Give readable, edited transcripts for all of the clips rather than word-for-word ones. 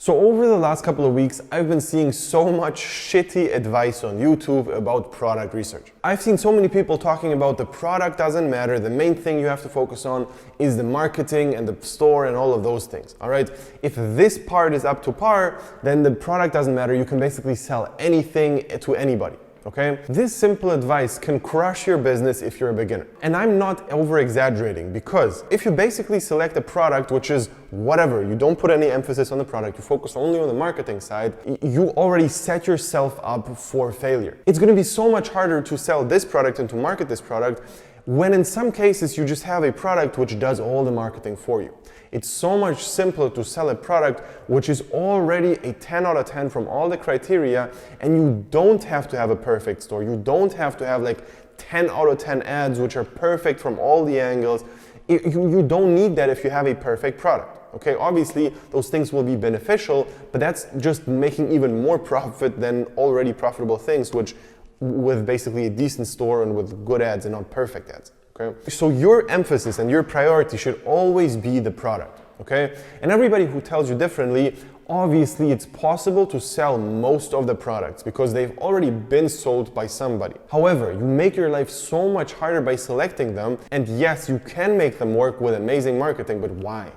So over the last couple of weeks, I've been seeing so much shitty advice on YouTube about product research. I've seen so many people talking about the product doesn't matter, the main thing you have to focus on is the marketing and the store and all of those things, all right? If this part is up to par, then the product doesn't matter. You can basically sell anything to anybody. Okay? This simple advice can crush your business if you're a beginner. And I'm not over-exaggerating, because if you basically select a product which is whatever, you don't put any emphasis on the product, you focus only on the marketing side, you already set yourself up for failure. It's going to be so much harder to sell this product and to market this product when in some cases you just have a product which does all the marketing for you. It's so much simpler to sell a product which is already a 10 out of 10 from all the criteria, and you don't have to have a perfect store. You don't have to have like 10 out of 10 ads which are perfect from all the angles. You don't need that if you have a perfect product. Okay, obviously those things will be beneficial, but that's just making even more profit than already profitable things, which with basically a decent store and with good ads and not perfect ads. Okay? So your emphasis and your priority should always be the product. Okay? And everybody who tells you differently, obviously it's possible to sell most of the products because they've already been sold by somebody. However, you make your life so much harder by selecting them, and yes, you can make them work with amazing marketing, but why?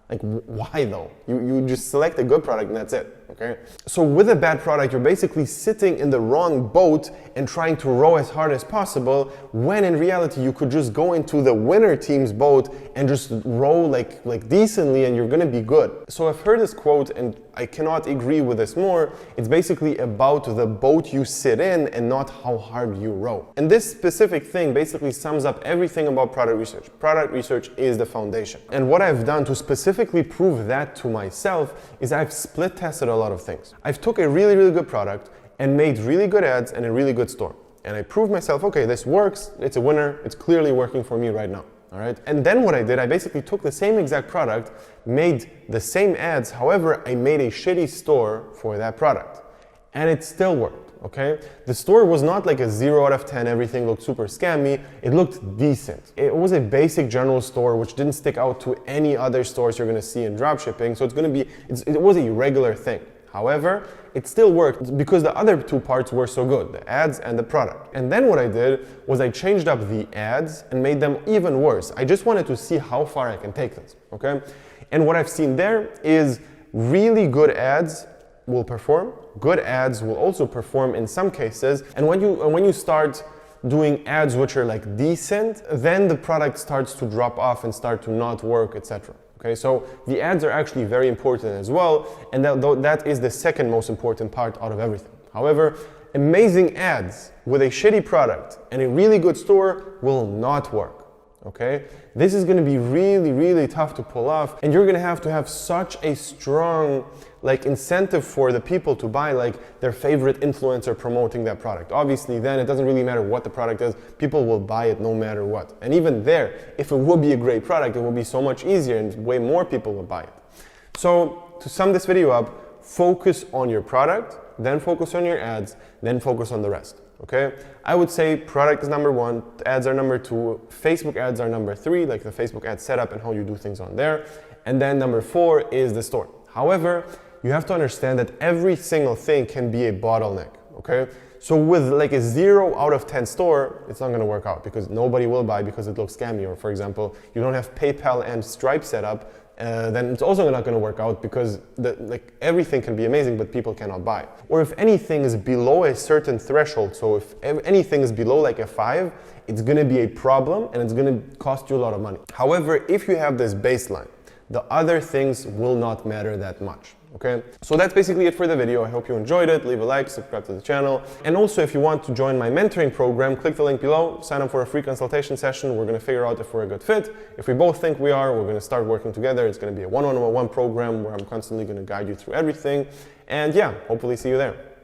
Like, why though? You just select a good product and that's it, okay? So with a bad product, you're basically sitting in the wrong boat and trying to row as hard as possible, when in reality you could just go into the winner team's boat and just row like decently, and you're gonna be good. So I've heard this quote and I cannot agree with this more. It's basically about the boat you sit in and not how hard you row. And this specific thing basically sums up everything about product research. Product research is the foundation. And what I've done to specifically prove that to myself is I've split tested a lot of things. I've took a really good product and made really good ads and a really good store. And I proved myself, okay, this works, it's a winner, it's clearly working for me right now. All right. And then what I did, I basically took the same exact product, made the same ads, however, I made a shitty store for that product. And it still worked, okay? The store was not like a 0 out of 10, everything looked super scammy, it looked decent. It was a basic general store which didn't stick out to any other stores you're gonna see in dropshipping, so it was a regular thing. However, it still worked because the other two parts were so good, the ads and the product. And then what I did was I changed up the ads and made them even worse. I just wanted to see how far I can take this, okay? And what I've seen there is really good ads will perform, good ads will also perform in some cases, and when you start doing ads which are like decent, then the product starts to drop off and start to not work, etc. Okay, so the ads are actually very important as well, and that is the second most important part out of everything. However, amazing ads with a shitty product and a really good store will not work. Okay, this is going to be really tough to pull off, and you're going to have such a strong incentive for the people to buy their favorite influencer promoting that product. Obviously then it doesn't really matter what the product is, people will buy it no matter what. And even there, if it would be a great product, it will be so much easier and way more people will buy it. So to sum this video up, focus on your product, then focus on your ads, then focus on the rest. Okay, I would say product is number 1, ads are number 2, Facebook ads are number 3, like the Facebook ad setup and how you do things on there, and then number 4 is the store. However, you have to understand that every single thing can be a bottleneck. Okay, so with like a 0 out of 10 store, it's not going to work out because nobody will buy because it looks scammy. Or for example, you don't have PayPal and Stripe set up, then it's also not going to work out because everything can be amazing, but people cannot buy. Or if anything is below a certain threshold, so if anything is below like a 5, it's going to be a problem and it's going to cost you a lot of money. However, if you have this baseline, the other things will not matter that much. Okay, so that's basically it for the video. I hope you enjoyed it. Leave a like, subscribe to the channel. And also, if you want to join my mentoring program, click the link below, sign up for a free consultation session. We're going to figure out if we're a good fit. If we both think we are, we're going to start working together. It's going to be a one-on-one program where I'm constantly going to guide you through everything. And yeah, hopefully see you there.